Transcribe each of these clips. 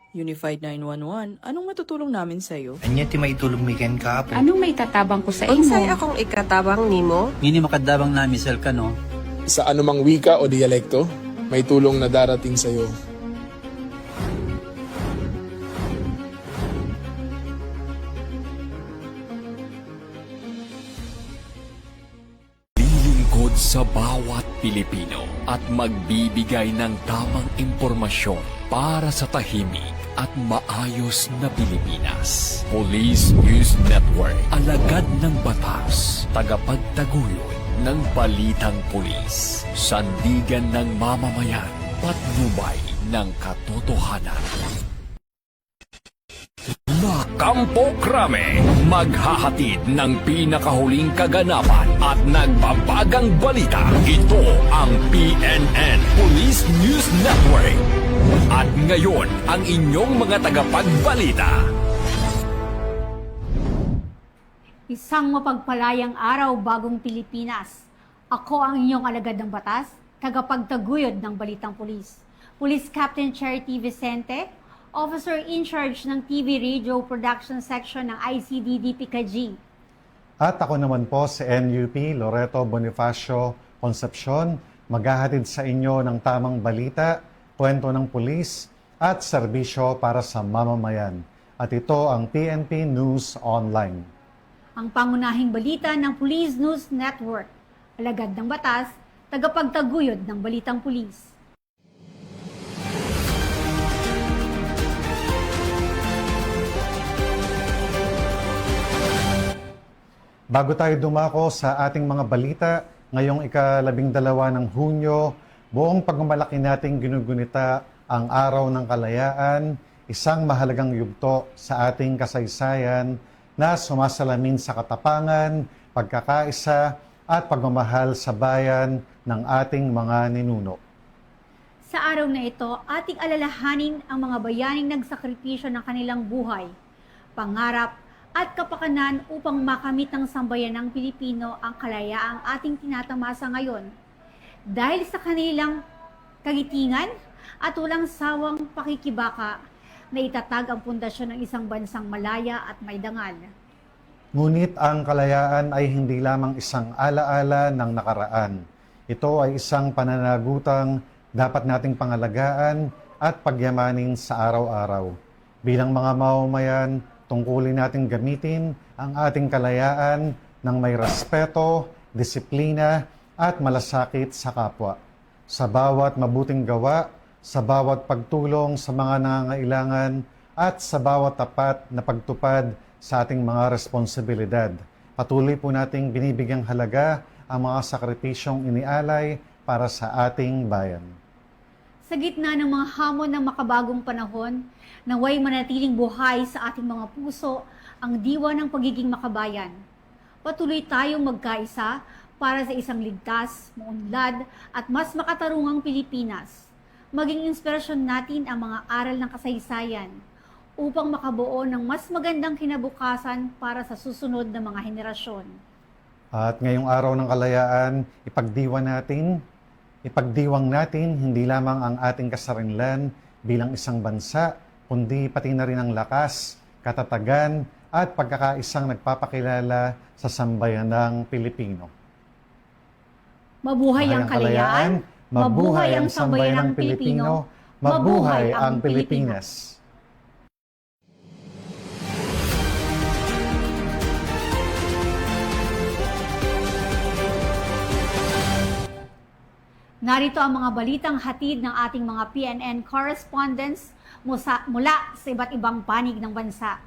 Unified 911, anong matutulong namin sa'yo? Anya ti maitulog mi ken kapo. Anong may tatabang ko sa Unsay imo? akong ikatabang nimo? Ngini makadabang na misal ka no. Sa anumang wika o dialekto, may tulong na darating sa iyo. Lilingkod sa bawat Pilipino at magbibigay ng tamang impormasyon para sa tahimik at maayos na Pilipinas. Police News Network, alagad ng batas, tagapagtaguyod ng balitang pulis, sandigan ng mamamayan, patnubay ng katotohanan. La Campo Crame, maghahatid ng pinakahuling kaganapan at nagbabagang balita. Ito ang PNN Police News Network. At ngayon, ang inyong mga tagapagbalita. Isang mapagpalayang araw bagong Pilipinas. Ako ang inyong alagad ng batas, tagapagtaguyod ng Balitang Pulis. Police Captain Charity Vicente, Officer in charge ng TV Radio Production Section ng ICDD PICAG. At ako naman po si NUP Loreto Bonifacio Concepcion, maghahatid sa inyo ng tamang balita, kwento ng pulis at serbisyo para sa mamamayan. At ito ang PNP News Online. Ang pangunahing balita ng Police News Network. Alagad ng batas, tagapagtaguyod ng Balitang Pulis. Bago tayo dumako sa ating mga balita, ngayong ika-12 ng Hunyo, buong pagmamalaki nating ginugunita ang Araw ng Kalayaan, isang mahalagang yugto sa ating kasaysayan na sumasalamin sa katapangan, pagkakaisa at pagmamahal sa bayan ng ating mga ninuno. Sa araw na ito, ating alalahanin ang mga bayaning nagsakripisyo ng kanilang buhay, pangarap at kapakanan upang makamit ng sambayanang Pilipino ang kalayaang ating tinatamasa ngayon. Dahil sa kanilang kagitingan at walang sawang pakikibaka na itatag ang pundasyon ng isang bansang malaya at may dangal. Ngunit ang kalayaan ay hindi lamang isang alaala ng nakaraan. Ito ay isang pananagutang dapat nating pangalagaan at pagyamanin sa araw-araw. Bilang mga mamamayan, tungkulin nating gamitin ang ating kalayaan ng may respeto, disiplina at malasakit sa kapwa. Sa bawat mabuting gawa, sa bawat pagtulong sa mga nangangailangan at sa bawat tapat na pagtupad sa ating mga responsibilidad. Patuloy po nating binibigyang halaga ang mga sakripisyong inialay para sa ating bayan. Sa gitna ng mga hamon ng makabagong panahon, naway manatiling buhay sa ating mga puso ang diwa ng pagiging makabayan. Patuloy tayong magkaisa para sa isang ligtas, maunlad at mas makatarungang Pilipinas. Maging inspirasyon natin ang mga aral ng kasaysayan upang makabuo ng mas magandang kinabukasan para sa susunod na mga henerasyon. At ngayong araw ng kalayaan, ipagdiwang natin hindi lamang ang ating kasarinlan bilang isang bansa, kundi pati na rin ang lakas, katatagan at pagkakaisang nagpapakilala sa sambayanang Pilipino. Mabuhay ang kalayaan, mabuhay ang sambayanang Pilipino, mabuhay ang Pilipinas. Narito ang mga balitang hatid ng ating mga PNN correspondents mula sa iba't ibang panig ng bansa.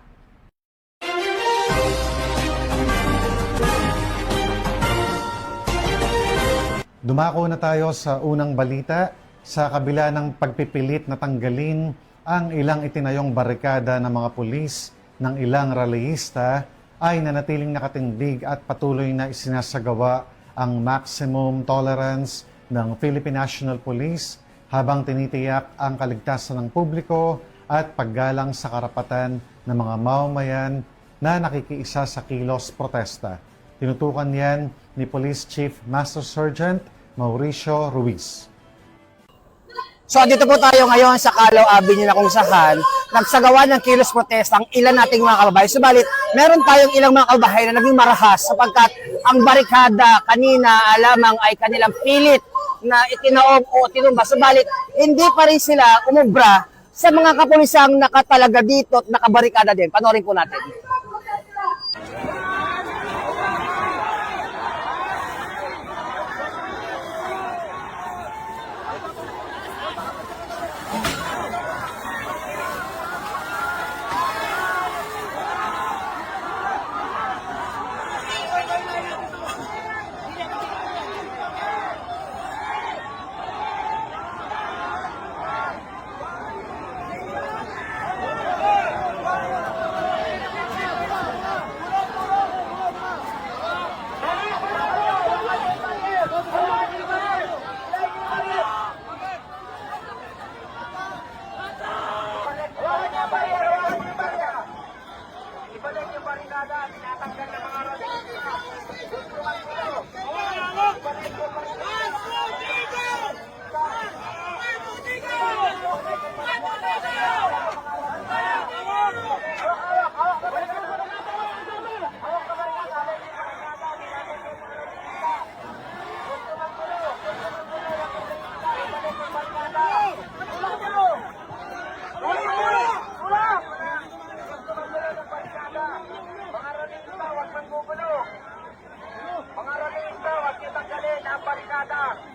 Dumako na tayo sa unang balita. Sa kabila ng pagpipilit na tanggalin ang ilang itinayong barikada ng mga pulis ng ilang rallyista, ay nanatiling nakatindig at patuloy na isinasagawa ang maximum tolerance ng Philippine National Police habang tinitiyak ang kaligtasan ng publiko at paggalang sa karapatan ng mga mamamayan na nakikiisa sa kilos protesta. Tinutukan yan ni Police Chief Master Sergeant Mauricio Ruiz. So dito po tayo ngayon sa Calao Avenue na kung saan nagsagawa ng kilos protesta ang ilan nating mga kababayan. Subalit, meron tayong ilang mga kababayan na naging marahas sapagkat ang barikada kanina alamang ay kanilang pilit na itinaob o tinumba. Subalit, hindi pa rin sila umubra sa mga kapulisang nakatalaga dito at nakabarikada din. Panoorin po natin.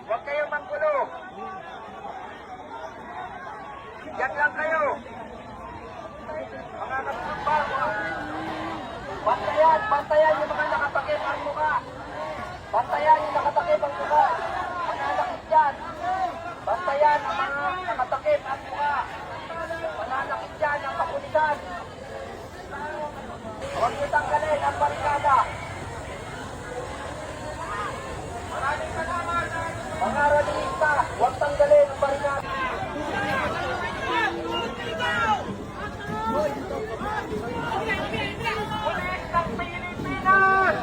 Huwag kayong manggulo. Yan lang kayo. Mga kapitbahay, bantayan yung mga nakatakip ang mukha. Bantayan yung nakatakip ang mukha. Mananakit yan. Bantayan ang mga nakatakip ang mukha. Mananakit yan ang kapulisan. Huwag niyo tanggalin ang barikada. Maraming salamat. Mga radikista, huwag tanggalin ang barikada. Pulis ng Pilipinas!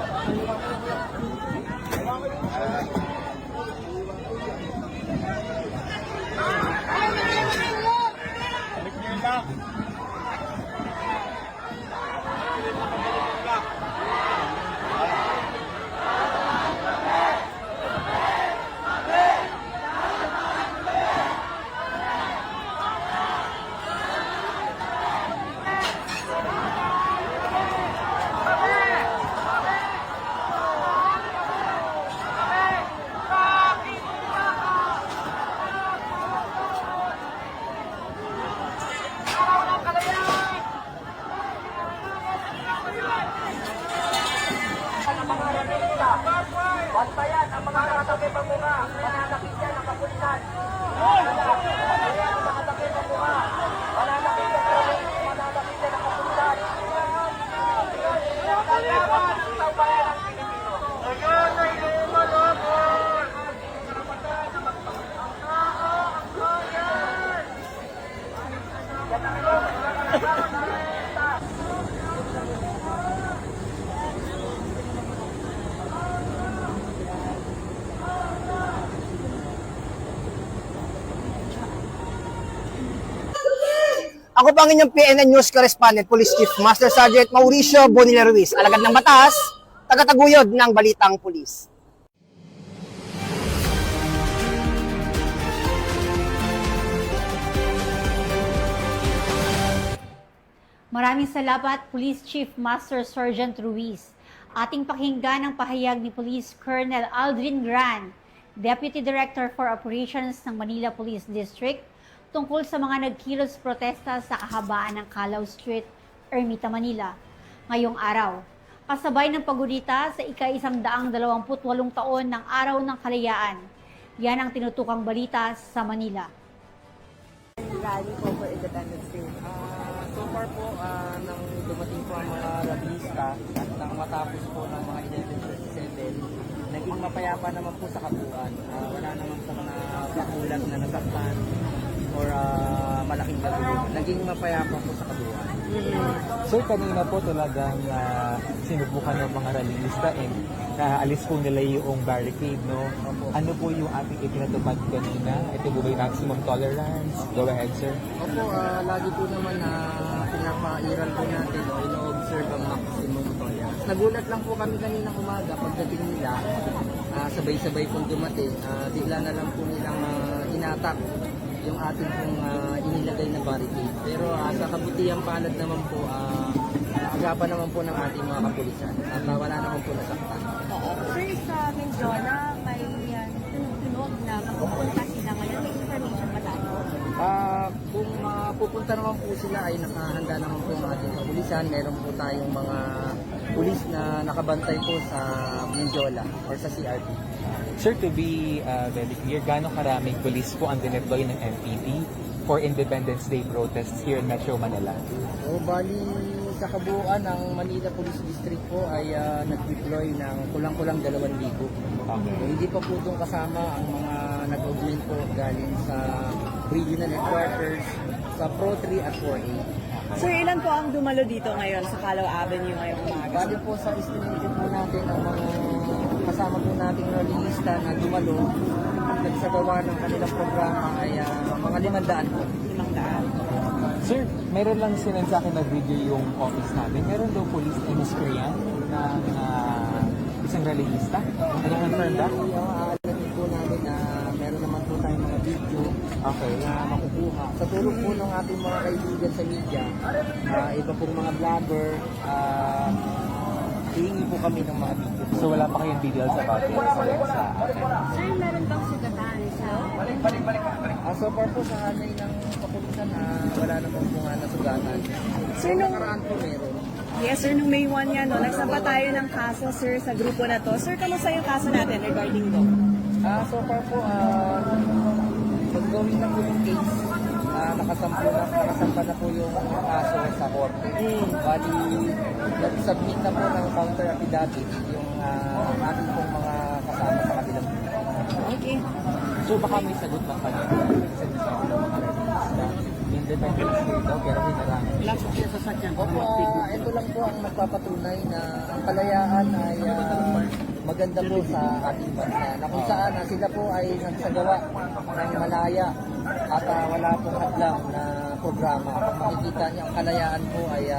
Bantayan ang mga nakatakip ang mukha. Mananakit yan ang kapulisan. Bantayan ang nakatakip ang mukha. Mananakit yan ang kapulisan. Kalaban ang taubayan ng Pilipino. Ngayon ay lumalabon. Karapatan na magpapalala ang tao, ang bayan. Yan ang Ako po ang inyong PNN News Correspondent, Police Chief Master Sergeant Mauricio Bonilla Ruiz, alagad ng batas, tagataguyod ng Balitang Pulis. Maraming salamat, Police Chief Master Sergeant Ruiz. Ating pakinggan ang pahayag ni Police Colonel Aldrin Gran, Deputy Director for Operations ng Manila Police District, tungkol sa mga nagkilos protesta sa kahabaan ng Calao Street, Ermita, Manila, ngayong araw. Kasabay ng paggunita sa ika-128 taon ng Araw ng Kalayaan. Yan ang tinutukang balita sa Manila. Rally po for Independence Day. So far po, nang dumating po ang mga rallyista at nang matapos po ng mga 11:37, naging mapayapa naman po sa kabuuan. Wala naman po na bakulat na nasaktan or malaking gagulo. Naging mapayapa po sa kabuuan. Sir, kanina po talagang sinubukan ng mga rallyista and alis po nila yung barricade, no? Ano po yung ating ipinatupad kanina? Ito po ba yung maximum tolerance? Go ahead, sir. Opo, lagi po naman na pinapairal po natin o ino-observe ang maximum tolerance. Nagulat lang po kami kaninang umaga pagdating nila, sabay-sabay pong dumating, bigla na lang po nilang inatak yung ating pong inilagay na barricade. Pero sa kabutihang palad naman po, agapan naman po ng ating mga kapulisan at wala naman po nasaktan. Sir, sa Mendiola, may tunog na magpupunta sila ngayon. May information ba tayo? Kung pupunta naman po sila ay nakahanda naman po ang ating kapulisan. Meron po tayong mga pulis na nakabantay po sa Mendiola or sa CRP. Sir, to be very clear, gaano karaming police po ang dineploy ng MPD for Independence Day protests here in Metro Manila? O bali sa kabuuan ng Manila Police District po ay nag-deploy ng kulang-kulang 2,000. Okay. Hindi pa po doon kasama ang mga nag-augment po galing sa regional headquarters, sa Pro 3 at 4A. Sir, ilan po ang dumalo dito ngayon sa Calao Avenue ngayong umaga? Bali po sa estimation po natin ang mga kasama po nating rallyista na dumalo at nagsagawa ng kanilang programa ay mga 500 po. 500. Sir, meron lang sinend sa akin na video yung office natin. Meron daw police emiscreant ng isang rallyista. Ano-confirm ba? Aalamin po namin na meron naman po tayong mga video na makukuha. Sa tulong po ng ating mga kaibigan sa media, iba pong mga vlogger, hihingi po kami ng mga video. So wala pa kayong details about it sa akin? Sir, meron bang sugatan sa... So far po sa hanay ng kapulisan, wala naman po nga nasugatan. Sir, nung... Nakaraan po meron. Yes, sir, nung May 1 yan, no, nagsampa tayo ng kaso, sir, sa grupo na to. Sir, kamusta yung kaso natin regarding to? So far po, pag-going na po yung case, nakasampa na po yung kaso sa korte. Bali, nag-submit na po ng counter affidavit yung ating pong mga kasama sa kabilang. Okay. So baka may sagot na kayo sa mga rallyista. Independence Day daw, pero hinarang. Opo, ito lang po ang magpapatunay na ang kalayaan ay maganda po sa ating bansa. Na kung saan sila po ay nagsagawa ng malaya at wala pong hadlang na programa. Kung makikita niyo, ang kalayaan po ay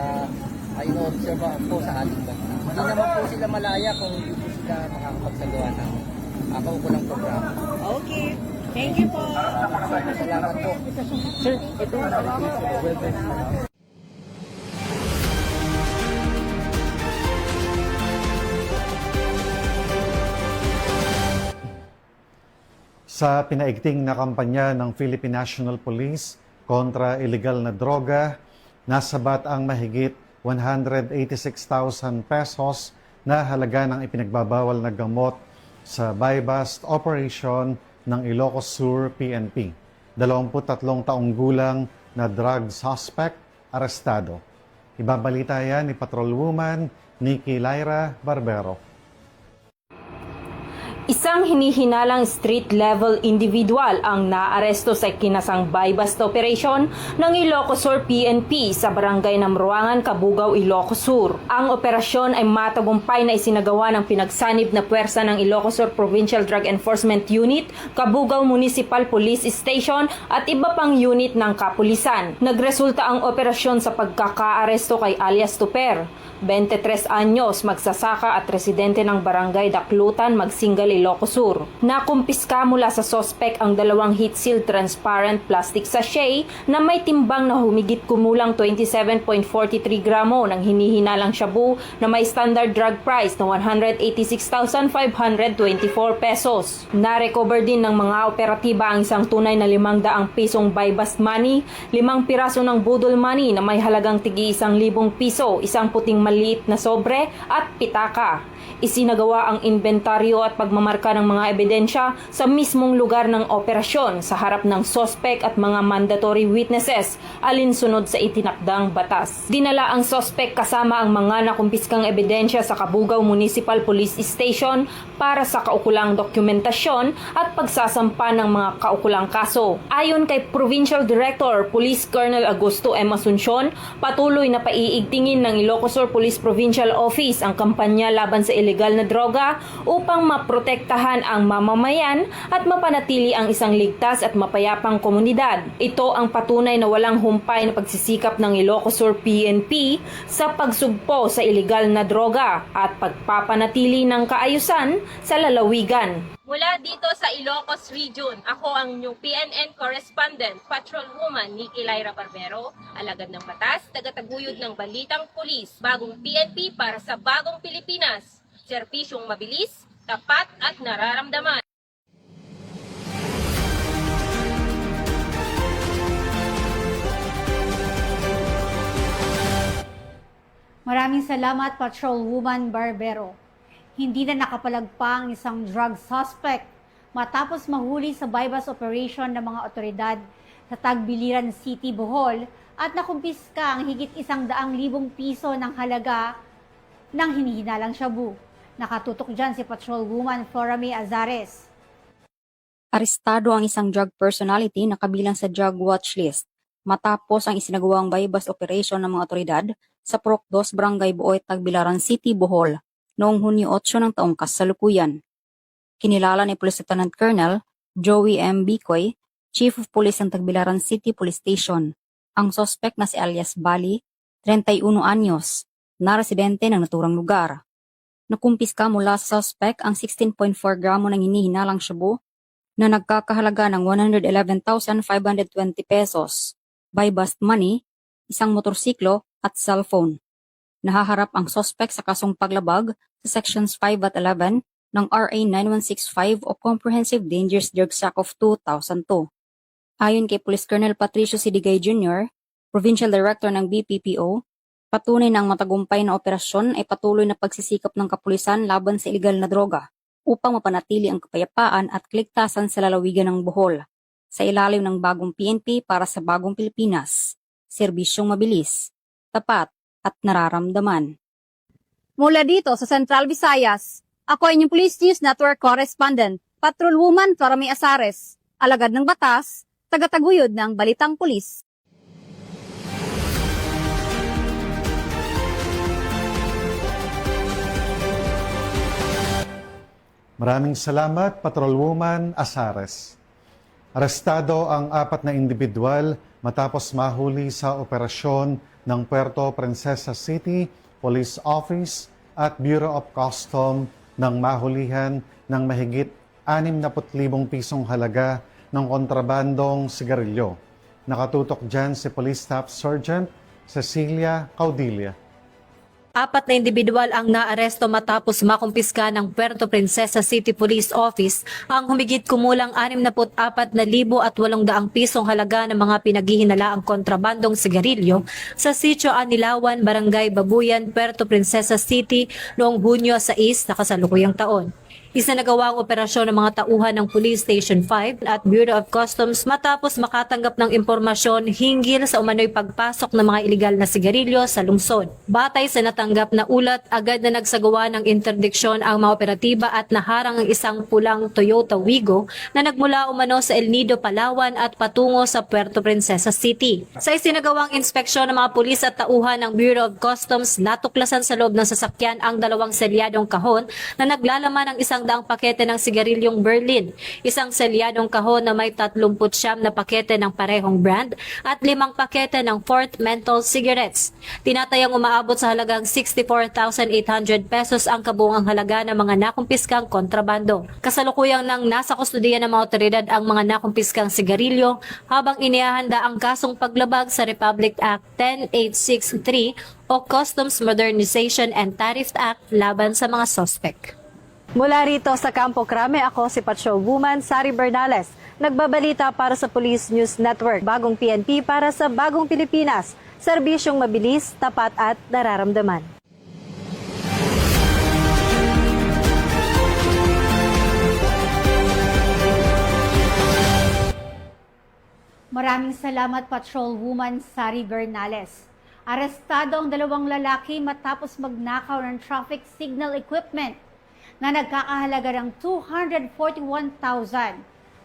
ino-observe po sa ating bansa. Hindi naman po sila malaya kung hindi po sila makakapagsagawa ng kaukulang programa. Okay. Thank you po. Salamat po. Sir, ito ang well-best. Sa pinaigting na kampanya ng Philippine National Police kontra illegal na droga, nasabat ang mahigit 186,000 pesos na halaga ng ipinagbabawal na gamot sa buy-bust operation ng Ilocos Sur PNP. 23 taong gulang na drug suspect arestado. Ibabalita yan ni Patrolwoman Nikki Lyra Barbero. Isang hinihinalang street-level individual ang naaresto sa kinasang buy-bust operation ng Ilocos Sur PNP sa barangay Namruangan, Cabugao, Ilocos Sur. Ang operasyon ay matagumpay na isinagawa ng pinagsanib na puwersa ng Ilocos Sur Provincial Drug Enforcement Unit, Cabugao Municipal Police Station at iba pang unit ng kapulisan. Nagresulta ang operasyon sa pagkakaaresto kay alias Tuper, 23 anyos, magsasaka at residente ng barangay Daklutan, Magsingal, Ilocos Sur. Nakumpiska mula sa sospek ang 2 heat-sealed transparent plastic sachet na may timbang na humigit kumulang 27.43 gramo ng hinihinalang shabu na may standard drug price na 186,524 pesos. Na-recover din ng mga operatiba ang isang tunay na 500 pisong buy-bust money, 5 piraso ng budol money na may halagang tigi 1,000 piso, isang puting maliit na sobre at pitaka. Isinagawa ang inventaryo at pagmamahal pagmamarka ng mga ebidensya sa mismong lugar ng operasyon sa harap ng sospek at mga mandatory witnesses alinsunod sa itinakdang batas. Dinala ang sospek kasama ang mga nakumpiskang ebidensya sa Kabugao Municipal Police Station para sa kaukulang dokumentasyon at pagsasampa ng mga kaukulang kaso. Ayon kay Provincial Director Police Colonel Augusto M. Asuncion, patuloy na paiigtingin ng Ilocos Sur Police Provincial Office ang kampanya laban sa illegal na droga upang maprotektahan ang mamamayan at mapanatili ang isang ligtas at mapayapang komunidad. Ito ang patunay na walang humpay na pagsisikap ng Ilocos Sur PNP sa pagsugpo sa illegal na droga at pagpapanatili ng kaayusan sa lalawigan. Mula dito sa Ilocos Region, ako ang inyong PNN correspondent, Patrolwoman Nikki Lyra Barbero, alagad ng batas, tagataguyod ng balitang pulis, bagong PNP para sa bagong Pilipinas, serbisyong mabilis, tapat at nararamdaman. Maraming salamat, Patrolwoman Barbero. Hindi na nakapalagpa ang isang drug suspect matapos mahuli sa bypass operation ng mga otoridad sa Tagbiliran City, Bohol at nakumpiska ang higit 100,000 piso ng halaga ng hinihinalang shabu. Nakatutok dyan si Patrolwoman Flora May Azares. Arestado ang isang drug personality na kabilang sa drug watch list matapos ang isinagawang bypass operation ng mga otoridad sa Purok 2 Barangay Buoy, Tagbilaran City, Bohol noong Hunyo 8 ng taong kasalukuyan. Kinilala ni Police Lieutenant Colonel Joey M. Bicoy, Chief of Police ng Tagbilaran City Police Station, ang suspect na si alias Bali, 31 anyos, na residente ng naturang lugar. Nakumpiska mula sa suspect ang 16.4 gramo ng hinihinalang shabu na nagkakahalaga ng 111,520 pesos, bypass money, isang motorsiklo at cellphone. Nahaharap ang suspect sa kasong paglabag sa Sections 5 at 11 ng RA 9165 o Comprehensive Dangerous Drugs Act of 2002. Ayon kay Police Colonel Patricio Sidigay Jr., Provincial Director ng BPPO, patunay na ang matagumpay na operasyon ay patuloy na pagsisikap ng kapulisan laban sa illegal na droga upang mapanatili ang kapayapaan at kaligtasan sa lalawigan ng Bohol sa ilalim ng bagong PNP para sa bagong Pilipinas, serbisyong mabilis, tapat at nararamdaman. Mula dito sa Central Visayas, ako ay inyong Police News Network Correspondent, Patrolwoman Flora May Azares, alagad ng batas, tagataguyod ng balitang pulis. Maraming salamat, Patrolwoman Azares. Arestado ang 4 na individual matapos mahuli sa operasyon ng Puerto Princesa City Police Office at Bureau of Customs ng mahulihan ng mahigit 60,000 pisong halaga ng kontrabandong sigarilyo. Nakatutok dyan si Police Staff Sergeant Cecilia Caudilla. 4 na individual ang naaresto matapos makumpiska ng Puerto Princesa City Police Office ang humigit kumulang 64,800 pisong halaga ng mga pinaghihinalaang kontrabandong sigarilyo sa Sitio Anilawan, Barangay Babuyan, Puerto Princesa City noong Hunyo 6 na kasalukuyang taon. Isinagawa ang operasyon ng mga tauhan ng Police Station 5 at Bureau of Customs matapos makatanggap ng impormasyon hinggil sa umano'y pagpasok ng mga iligal na sigarilyo sa lungsod. Batay sa natanggap na ulat, agad na nagsagawa ng interdiksyon ang mga operatiba at naharang ang isang pulang Toyota Wigo na nagmula umano sa El Nido, Palawan at patungo sa Puerto Princesa City. Sa isinagawang inspeksyon ng mga pulis at tauhan ng Bureau of Customs, natuklasan sa loob ng sasakyan ang 2 selyadong kahon na naglalaman ng 100 pakete ng sigarilyong Berlin, isang selyadong kahon na may 39 na pakete ng parehong brand at 5 pakete ng Fort Menthol cigarettes. Tinatayang umaabot sa halagang 64,800 pesos ang kabuuang halaga ng mga nakumpiskang kontrabando. Kasalukuyang nang nasa kustudiya ng mga otoridad ang mga nakumpiskang sigarilyo habang inihahanda ang kasong paglabag sa Republic Act 10863 o Customs Modernization and Tariff Act laban sa mga sospek. Mula rito sa Campo Crame, ako si Patrolwoman Sari Bernales. Nagbabalita para sa Police News Network. Bagong PNP para sa bagong Pilipinas. Serbisyong mabilis, tapat at nararamdaman. Maraming salamat, Patrolwoman Sari Bernales. Arestado ang 2 lalaki matapos magnakaw ng traffic signal equipment na nagkakahalaga ng 241,000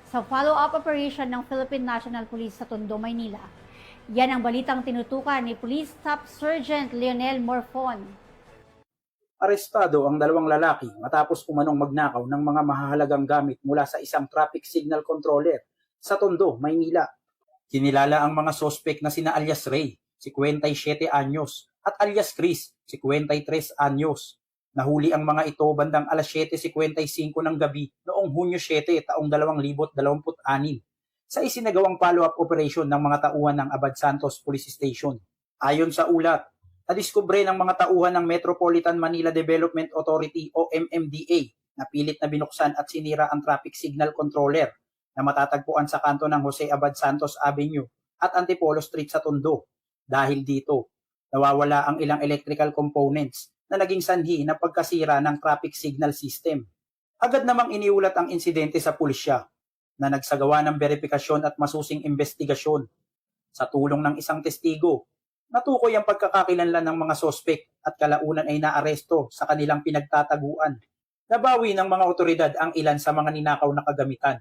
sa follow-up operation ng Philippine National Police sa Tondo, Maynila. Yan ang balitang tinutukan ni Police Staff Sergeant Leonel Morfon. Arestado ang 2 lalaki matapos umanong magnakaw ng mga mahahalagang gamit mula sa isang traffic signal controller sa Tondo, Maynila. Kinilala ang mga sospek na sina alias Ray, 57 anyos, at alias Chris, 53 anyos. Nahuli ang mga ito bandang alas 7:55 ng gabi noong Hunyo 7, taong 2026 sa isinagawang follow-up operation ng mga tauhan ng Abad Santos Police Station. Ayon sa ulat, nadiskubre ng mga tauhan ng Metropolitan Manila Development Authority o MMDA na pilit na binuksan at sinira ang traffic signal controller na matatagpuan sa kanto ng Jose Abad Santos Avenue at Antipolo Street sa Tondo. Dahil dito, nawawala ang ilang electrical components na naging sanhi na pagkasira ng traffic signal system. Agad namang iniulat ang insidente sa pulisya na nagsagawa ng verifikasyon at masusing investigasyon. Sa tulong ng isang testigo, natukoy ang pagkakakilanlan ng mga sospek at kalaunan ay naaresto sa kanilang pinagtataguan. Nabawi ng mga otoridad ang ilan sa mga ninakaw na kagamitan,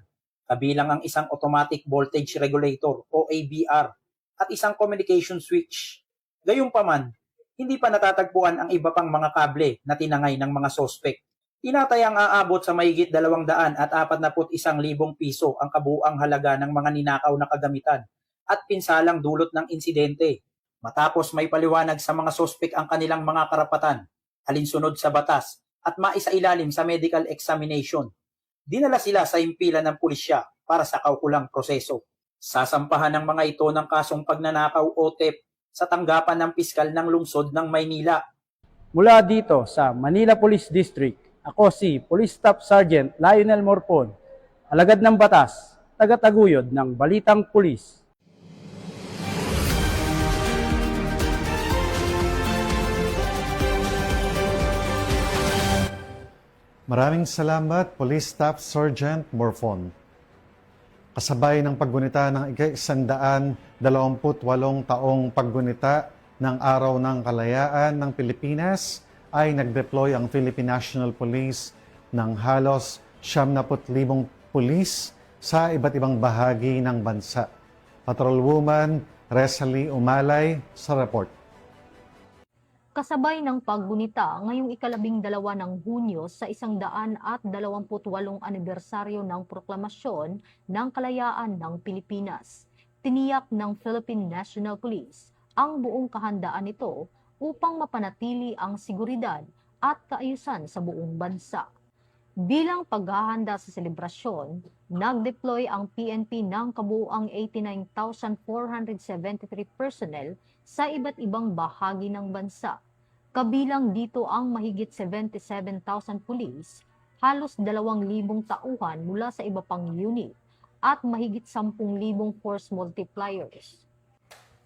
kabilang ang isang automatic voltage regulator o AVR at isang communication switch. Gayunpaman, hindi pa natatagpuan ang iba pang mga kable na tinangay ng mga sospek. Tinatayang aabot sa mahigit 241,000 piso ang kabuuang halaga ng mga ninakaw na kagamitan at pinsalang dulot ng insidente. Matapos may paliwanag sa mga sospek ang kanilang mga karapatan, alinsunod sa batas at maisailalim sa medical examination, dinala sila sa himpilan ng pulisya para sa kaukulang proseso. Sasampahan ng mga ito ng kasong pagnanakaw o theft sa tanggapan ng piskal ng lungsod ng Maynila. Mula dito sa Manila Police District, ako si Police Staff Sergeant Lionel Morpon, alagad ng batas, tagataguyod ng Balitang Pulis. Maraming salamat, Police Staff Sergeant Morfon. Kasabay ng paggunita ng ika-128 taong paggunita ng Araw ng Kalayaan ng Pilipinas, ay nag-deploy ang Philippine National Police ng halos 70,000 pulis sa iba't ibang bahagi ng bansa. Patrolwoman Resalie Umalay sa report. Kasabay ng paggunita ngayong 12 ng Hunyo sa 128 anibersaryo ng proklamasyon ng kalayaan ng Pilipinas, tiniyak ng Philippine National Police ang buong kahandaan nito upang mapanatili ang seguridad at kaayusan sa buong bansa. Bilang paghahanda sa selebrasyon, nag-deploy ang PNP ng kabuuang 89,473 personnel sa iba't ibang bahagi ng bansa. Kabilang dito ang mahigit 77,000 pulis, halos 2,000 tauhan mula sa iba pang unit, at mahigit 10,000 force multipliers.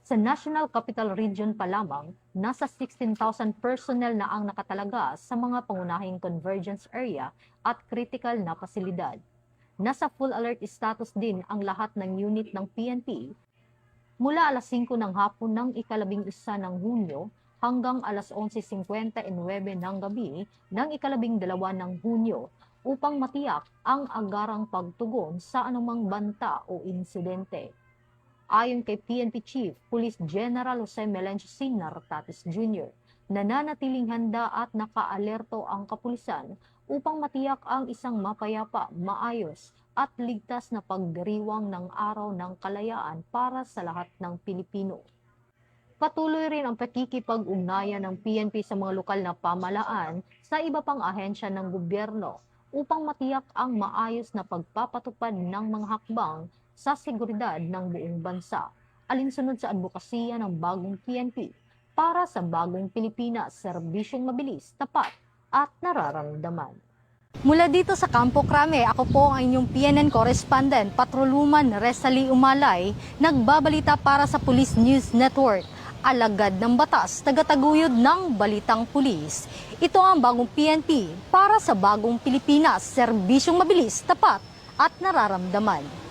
Sa National Capital Region pa lamang, nasa 16,000 personnel na ang nakatalaga sa mga pangunahing convergence area at critical na pasilidad. Nasa full alert status din ang lahat ng unit ng PNP mula alas 5 ng hapon ng ika-11 ng Hunyo hanggang alas 11:59 ng gabi ng ika-12 ng Hunyo upang matiyak ang agarang pagtugon sa anumang banta o insidente. Ayon kay PNP Chief Police General Jose Melencio Sinar Tatis Jr., nananatiling handa at naka-alerto ang kapulisan upang matiyak ang isang mapayapa, maayos at ligtas na pagdiriwang ng Araw ng Kalayaan para sa lahat ng Pilipino. Patuloy rin ang pakikipag-ugnayan ng PNP sa mga lokal na pamahalaan sa iba pang ahensya ng gobyerno upang matiyak ang maayos na pagpapatupad ng mga hakbang sa seguridad ng buong bansa, alinsunod sa advokasya ng bagong PNP para sa bagong Pilipinas, serbisyong mabilis, tapat at nararamdaman. Mula dito sa Campo Crame, ako po ang inyong PNN correspondent, Patrolwoman Resalie Umalay, nagbabalita para sa Police News Network. Alagad ng batas, tagataguyod ng Balitang Pulis. Ito ang bagong PNP para sa bagong Pilipinas, serbisyong mabilis, tapat at nararamdaman.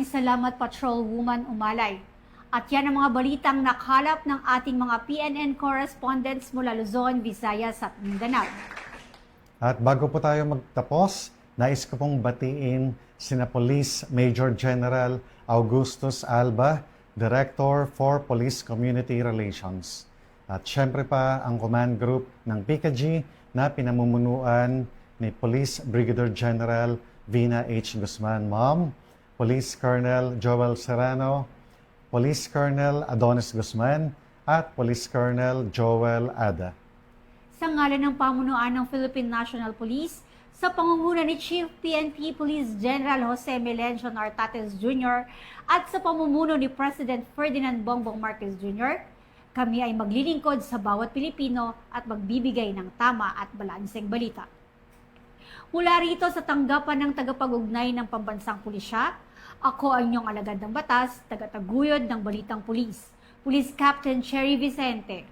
salamat, Patrolwoman Umalay. At yan ang mga balitang nakalap ng ating mga PNN correspondents mula Luzon, Visayas at Mindanao. At bago po tayo magtapos, nais ko pong batiin sina Police Major General Augustus Alba, Director for Police Community Relations. At syempre pa ang command group ng PKG na pinamumunuan ni Police Brigadier General Vina H. Guzman, Ma'am, Police Colonel Joel Serrano, Police Colonel Adonis Guzman, at Police Colonel Joel Ada. Sa ngalan ng pamunuan ng Philippine National Police, sa pangunguna ni Chief PNP Police General Jose Melencio Nartates Jr. at sa pamumuno ni President Ferdinand Bongbong Marcos Jr., kami ay maglilingkod sa bawat Pilipino at magbibigay ng tama at balanseng balita. Mula rito sa tanggapan ng tagapag-ugnay ng Pambansang Pulisya, ako ang inyong alagad ng batas, tagataguyod ng Balitang Pulis, Police Captain Cherry Vicente.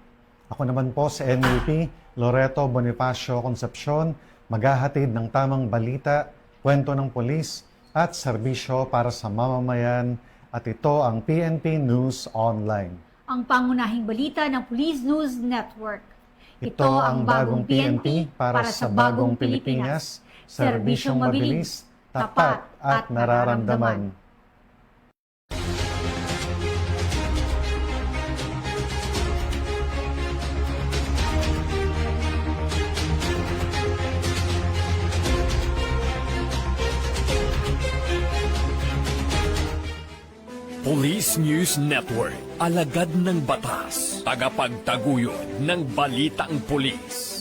Ako naman po sa NUP, Loreto Bonifacio Concepcion, maghahatid ng tamang balita, kwento ng pulis at serbisyo para sa mamamayan, at ito ang PNP News Online. Ang pangunahing balita ng Police News Network. Ito ang bagong PNP para sa bagong Pilipinas, serbisyong mabilis, tapat at nararamdaman. Police News Network, alagad ng batas, tagapagtaguyod ng balitang pulis.